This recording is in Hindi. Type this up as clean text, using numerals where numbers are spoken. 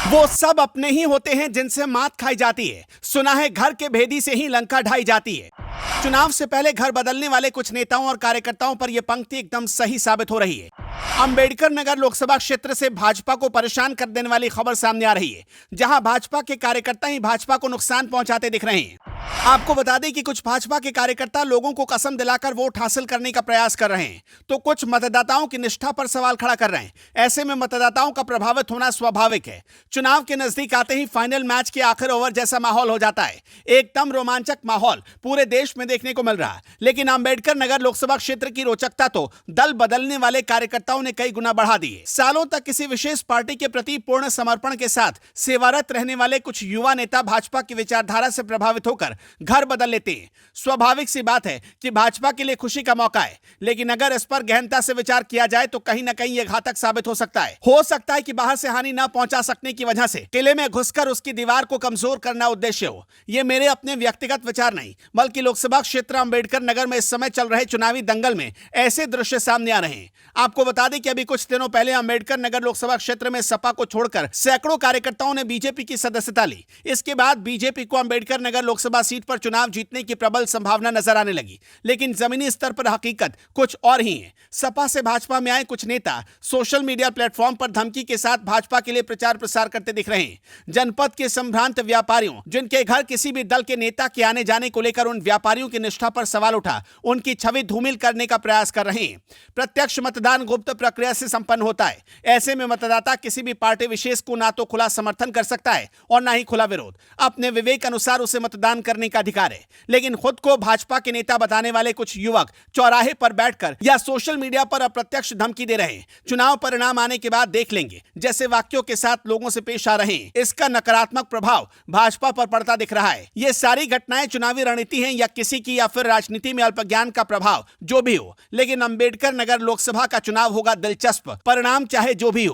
वो सब अपने ही होते हैं जिनसे मात खाई जाती है। सुना है घर के भेदी से ही लंका ढाई जाती है। चुनाव से पहले घर बदलने वाले कुछ नेताओं और कार्यकर्ताओं पर यह पंक्ति एकदम सही साबित हो रही है। अंबेडकर नगर लोकसभा क्षेत्र से भाजपा को परेशान कर देने वाली खबर सामने आ रही है, जहां भाजपा के कार्यकर्ता ही भाजपा को नुकसान पहुंचाते दिख रहे हैं। आपको बता दें कि कुछ भाजपा के कार्यकर्ता लोगों को कसम दिलाकर वोट हासिल करने का प्रयास कर रहे हैं, तो कुछ मतदाताओं की निष्ठा पर सवाल खड़ा कर रहे हैं। ऐसे में मतदाताओं का प्रभावित होना स्वाभाविक है। चुनाव के नजदीक आते ही फाइनल मैच के आखिर ओवर जैसा माहौल हो जाता है। एकदम रोमांचक माहौल पूरे देश में देखने को मिल रहा है। लेकिन अंबेडकर नगर लोकसभा क्षेत्र की रोचकता तो दल बदलने वाले कार्यकर्ताओं ने कई गुना बढ़ा दी है। सालों तक किसी विशेष पार्टी के प्रति पूर्ण समर्पण के साथ सेवारत रहने वाले कुछ युवा नेता भाजपा की विचारधारा से प्रभावित होकर घर बदल लेते हैं। स्वाभाविक सी बात है कि भाजपा के लिए खुशी का मौका है, लेकिन अगर इस पर गहनता से विचार किया जाए तो कहीं ना कहीं यह घातक साबित हो सकता है। हो सकता है कि बाहर से हानि न पहुंचा सकने की वजह से किले में घुसकर उसकी दीवार को कमजोर करना उद्देश्य हो। यह मेरे अपने व्यक्तिगत विचार नहीं, बल्कि लोकसभा क्षेत्र अंबेडकर नगर में इस समय चल रहे चुनावी दंगल में ऐसे दृश्य सामने आ रहे हैं। आपको बता दें कि अभी कुछ दिनों पहले अंबेडकर नगर लोकसभा क्षेत्र में सपा को छोड़कर सैकड़ों कार्यकर्ताओं ने बीजेपी की सदस्यता ली। इसके बाद बीजेपी को अंबेडकर नगर लोकसभा सीट पर चुनाव जीतने की प्रबल संभावना नजर आने लगी, लेकिन जमीनी स्तर पर हकीकत कुछ और ही है। सपा से भाजपा में आए कुछ नेता सोशल मीडिया प्लेटफॉर्म पर धमकी के साथ भाजपा के लिए प्रचार प्रसार करते दिख रहे हैं। जनपद के संभ्रांत व्यापारियों, जिनके घर किसी भी दल के नेता के आने जाने को लेकर उन व्यापारियों की निष्ठा पर सवाल उठा, उनकी छवि धूमिल करने का प्रयास कर रहे हैं। प्रत्यक्ष मतदान गुप्त प्रक्रिया से संपन्न होता है। ऐसे में मतदाता किसी भी पार्टी विशेष को ना तो खुला समर्थन कर सकता है और ना ही खुला विरोध। अपने विवेक अनुसार उसे मतदान करने का अधिकार है। लेकिन खुद को भाजपा के नेता बताने वाले कुछ युवक चौराहे पर बैठकर या सोशल मीडिया पर अप्रत्यक्ष धमकी दे रहे हैं। चुनाव परिणाम आने के बाद देख लेंगे जैसे वाक्यों के साथ लोगों से पेश आ रहे हैं। इसका नकारात्मक प्रभाव भाजपा पर पड़ता दिख रहा है। ये सारी घटनाएं चुनावी रणनीति हैं या किसी की या फिर राजनीति में अल्पज्ञान का प्रभाव, जो भी हो, लेकिन अंबेडकर नगर लोकसभा का चुनाव होगा दिलचस्प, परिणाम चाहे जो भी हो।